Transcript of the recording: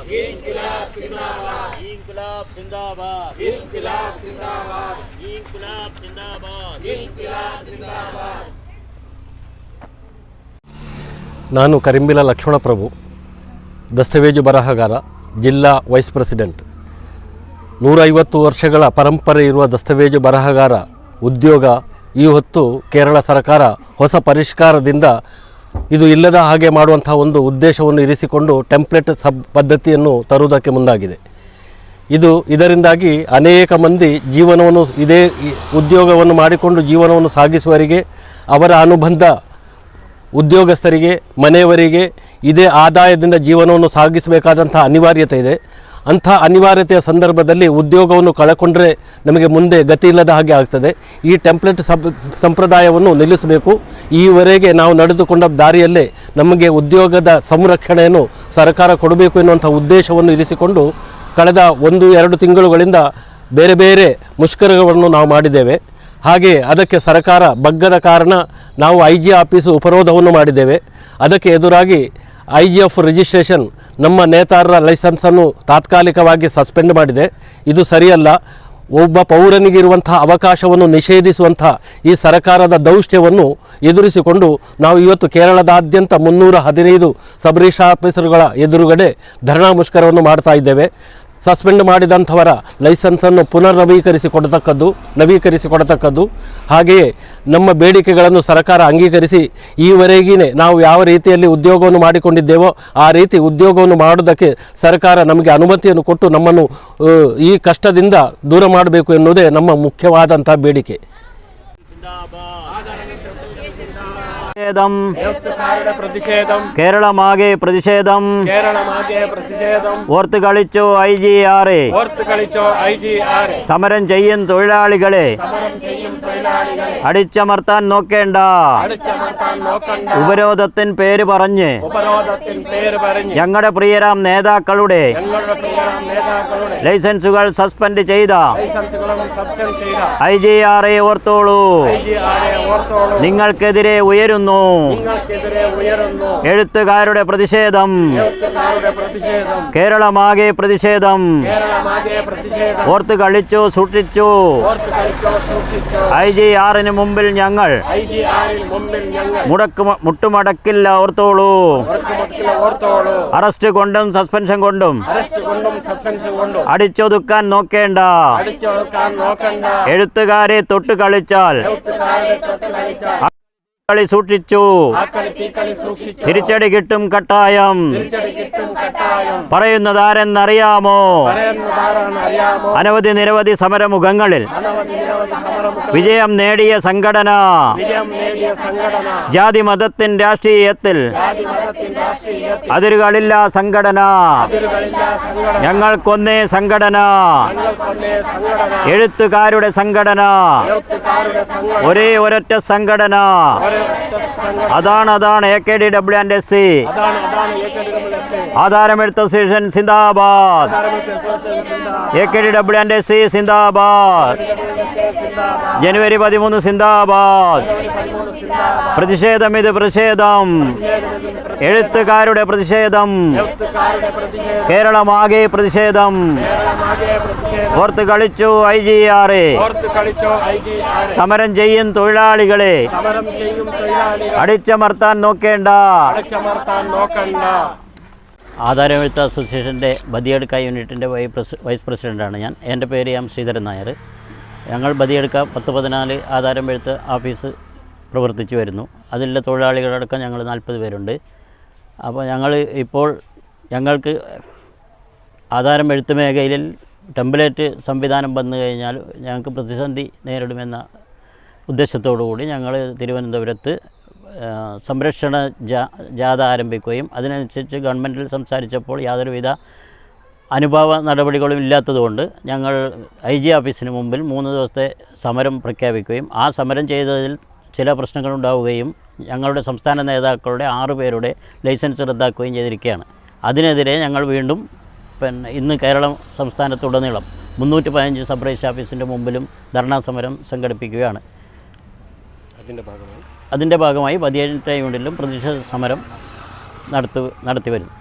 इनकलाब जिंदाबाद, इनकलाब जिंदाबाद, इनकलाब जिंदाबाद, इनकलाब जिंदाबाद, इनकलाब जिंदाबाद। ನಾನು ಕರಿಂಬಿಲ ಲಕ್ಷ್ಮಣ ಪ್ರಭು, ದಸ್ತಾವೇಜು ಬರಹಗಾರ, ಜಿಲ್ಲಾ ವೈಸ್ ಪ್ರೆಸಿಡೆಂಟ್. 150 ವರ್ಷಗಳ ಪರಂಪರೆ ಇರುವ ದಸ್ತಾವೇಜು ಬರಹಗಾರ ಉದ್ಯೋಗ ಈ ಹೊತ್ತು ಕೇರಳ ಸರ್ಕಾರ ಹೊಸ ಪರಿಷ್ಕಾರದಿಂದ ಇದು ಇಲ್ಲದ ಹಾಗೆ ಮಾಡುವಂಥ ಒಂದು ಉದ್ದೇಶವನ್ನು ಇರಿಸಿಕೊಂಡು ಟೆಂಪ್ಲೇಟ್ ಪದ್ಧತಿಯನ್ನು ತರುವುದಕ್ಕೆ ಮುಂದಾಗಿದೆ. ಇದರಿಂದಾಗಿ ಅನೇಕ ಮಂದಿ ಜೀವನವನ್ನು ಇದೇ ಉದ್ಯೋಗವನ್ನು ಮಾಡಿಕೊಂಡು ಜೀವನವನ್ನು ಸಾಗಿಸುವವರಿಗೆ, ಅವರ ಅನುಬಂಧ ಉದ್ಯೋಗಸ್ಥರಿಗೆ, ಮನೆಯವರಿಗೆ ಇದೇ ಆದಾಯದಿಂದ ಜೀವನವನ್ನು ಸಾಗಿಸಬೇಕಾದಂಥ ಅನಿವಾರ್ಯತೆ ಇದೆ. ಅಂಥ ಅನಿವಾರ್ಯತೆಯ ಸಂದರ್ಭದಲ್ಲಿ ಉದ್ಯೋಗವನ್ನು ಕಳಕೊಂಡ್ರೆ ನಮಗೆ ಮುಂದೆ ಗತಿ ಇಲ್ಲದ ಹಾಗೆ ಆಗ್ತದೆ. ಈ ಟೆಂಪ್ಲೇಟ್ ಸಂಪ್ರದಾಯವನ್ನು ನಿಲ್ಲಿಸಬೇಕು. ಈವರೆಗೆ ನಾವು ನಡೆದುಕೊಂಡ ದಾರಿಯಲ್ಲೇ ನಮಗೆ ಉದ್ಯೋಗದ ಸಂರಕ್ಷಣೆಯನ್ನು ಸರ್ಕಾರ ಕೊಡಬೇಕು ಎನ್ನುವಂಥ ಉದ್ದೇಶವನ್ನು ಇರಿಸಿಕೊಂಡು ಕಳೆದ 1-2 ತಿಂಗಳುಗಳಿಂದ ಬೇರೆ ಬೇರೆ ಮುಷ್ಕರಗಳನ್ನು ನಾವು ಮಾಡಿದ್ದೇವೆ. ಹಾಗೆ ಅದಕ್ಕೆ ಸರ್ಕಾರ ಬಗ್ಗದ ಕಾರಣ ನಾವು IG ಆಫೀಸು ಉಪರೋಧವನ್ನು ಮಾಡಿದ್ದೇವೆ. ಅದಕ್ಕೆ ಎದುರಾಗಿ IGF ರಿಜಿಸ್ಟ್ರೇಷನ್ ನಮ್ಮ ನೇತಾರರ ಲೈಸೆನ್ಸನ್ನು ತಾತ್ಕಾಲಿಕವಾಗಿ ಸಸ್ಪೆಂಡ್ ಮಾಡಿದೆ. ಇದು ಸರಿಯಲ್ಲ. ಒಬ್ಬ ಪೌರನಿಗಿರುವಂಥ ಅವಕಾಶವನ್ನು ನಿಷೇಧಿಸುವಂಥ ಈ ಸರ್ಕಾರದ ದೌಷ್ಟ್ಯವನ್ನು ಎದುರಿಸಿಕೊಂಡು ನಾವು ಇವತ್ತು ಕೇರಳದಾದ್ಯಂತ 315 ಸಬ್ ರಿಜಿಸ್ಟ್ರಾರ್ ಆಫೀಸರ್ಗಳ ಎದುರುಗಡೆ ಧರಣಾ ಮುಷ್ಕರವನ್ನು ಮಾಡ್ತಾ ಇದ್ದೇವೆ. ಸಸ್ಪೆಂಡ್ ಮಾಡಿದಂಥವರ ಲೈಸೆನ್ಸನ್ನು ನವೀಕರಿಸಿಕೊಡತಕ್ಕದ್ದು, ಹಾಗೆಯೇ ನಮ್ಮ ಬೇಡಿಕೆಗಳನ್ನು ಸರ್ಕಾರ ಅಂಗೀಕರಿಸಿ ಈವರೆಗಿನೇ ನಾವು ಯಾವ ರೀತಿಯಲ್ಲಿ ಉದ್ಯೋಗವನ್ನು ಮಾಡಿಕೊಂಡಿದ್ದೇವೋ ಆ ರೀತಿ ಉದ್ಯೋಗವನ್ನು ಮಾಡುವುದಕ್ಕೆ ಸರ್ಕಾರ ನಮಗೆ ಅನುಮತಿಯನ್ನು ಕೊಟ್ಟು ನಮ್ಮನ್ನು ಈ ಕಷ್ಟದಿಂದ ದೂರ ಮಾಡಬೇಕು ಎನ್ನುವುದೇ ನಮ್ಮ ಮುಖ್ಯವಾದಂಥ ಬೇಡಿಕೆ. കേരളമാകെ പ്രതിഷേധം, ഓർത്ത് കളിച്ചോ IGRA, സമരം ചെയ്യും തൊഴിലാളികളെ അടിച്ചമർത്താൻ നോക്കേണ്ട. ഉപരോധത്തിന് പേര് പറഞ്ഞ് ഞങ്ങളുടെ പ്രിയരാം നേതാക്കളുടെ ലൈസൻസുകൾ സസ്പെൻഡ് ചെയ്ത IGRA ഓർത്തോളൂ. നിങ്ങൾക്കെതിരെ ഉയരുന്നു എഴുത്തുകാരുടെ പ്രതിഷേധം, കേരളമാകെ പ്രതിഷേധം. ഓർത്ത് കളിച്ചു സൂക്ഷിച്ചു. IGRന് മുമ്പിൽ ഞങ്ങൾ മുട്ടുമടക്കില്ല, ഓർത്തോളൂ. അറസ്റ്റ് കൊണ്ടും സസ്പെൻഷൻ കൊണ്ടും അടിച്ചൊതുക്കാൻ നോക്കേണ്ട. എഴുത്തുകാരെ തൊട്ട് കളിച്ചാൽ സൂക്ഷിച്ചു, തിരിച്ചടി കിട്ടും കട്ടായം. പറയുന്നതാരെന്നറിയാമോ? നിരവധി സമരമുഖങ്ങളിൽ വിജയം നേടിയ സംഘടന. ജാതി മതത്തിൻ രാഷ്ട്രീയത്തിൽ അതിരുകളില്ല സംഘടന. ഞങ്ങൾക്കൊന്നേ സംഘടന, എഴുത്തുകാരുടെ സംഘടന, ഒരേ ഒരൊറ്റ സംഘടന. അതാണ് AKDWC, ആധാരമെഴുത്ത് അസോസിയേഷൻ സിന്ദാബാദ്. AKDWC സിന്ദാബാദ്. ജനുവരി 13 സിന്ദാബാദ്. പ്രതിഷേധം, ഇത് പ്രതിഷേധം, എഴുത്തുകാരുടെ പ്രതിഷേധം, കേരളമാകെ പ്രതിഷേധം. ഓർത്ത് കളിച്ചു IGRA, സമരം ചെയ്യും തൊഴിലാളികളെ അടിച്ചമർത്താൻ നോക്കേണ്ട. ആധാരമെഴുത്ത് അസോസിയേഷൻ്റെ ബദിയടുക്ക യൂണിറ്റിൻ്റെ വൈസ് പ്രസിഡൻ്റാണ് ഞാൻ. എൻ്റെ പേര് M. ശ്രീധരൻ നായർ. ഞങ്ങൾ ബദിയടുക്ക 10-14 ആധാരമെഴുത്ത് ഓഫീസ് പ്രവർത്തിച്ചു വരുന്നു. അതിലുള്ള തൊഴിലാളികളടക്കം ഞങ്ങൾ 40 പേരുണ്ട്. അപ്പോൾ ഞങ്ങൾക്ക് ആധാരമെഴുത്ത് മേഖലയിൽ ടെംപ്ലേറ്റ് സംവിധാനം വന്നു കഴിഞ്ഞാൽ ഞങ്ങൾക്ക് പ്രതിസന്ധി നേരിടുമെന്ന ഉദ്ദേശത്തോടു കൂടി ഞങ്ങൾ തിരുവനന്തപുരത്ത് സംരക്ഷണ ജാഥ ആരംഭിക്കുകയും അതിനനുസരിച്ച് ഗവൺമെൻറ്റിൽ സംസാരിച്ചപ്പോൾ യാതൊരുവിധ അനുഭാവ നടപടികളും ഇല്ലാത്തതുകൊണ്ട് ഞങ്ങൾ IG ഓഫീസിന് മുമ്പിൽ 3 ദിവസത്തെ സമരം പ്രഖ്യാപിക്കുകയും ആ സമരം ചെയ്തതിൽ ചില പ്രശ്നങ്ങളുണ്ടാവുകയും ഞങ്ങളുടെ സംസ്ഥാന നേതാക്കളുടെ 6 പേരുടെ ലൈസൻസ് റദ്ദാക്കുകയും ചെയ്തിരിക്കുകയാണ്. അതിനെതിരെ ഞങ്ങൾ വീണ്ടും ഇന്ന് കേരളം സംസ്ഥാനത്തുടനീളം 315 സബ് രജിസ്ട്രാർ ഓഫീസിൻ്റെ മുമ്പിലും ധർണാ സമരം സംഘടിപ്പിക്കുകയാണ്. അതിൻ്റെ ഭാഗമായി ബദിയടുക്ക യൂണിറ്റിലും പ്രതിഷേധ സമരം നടത്തി വരുന്നു.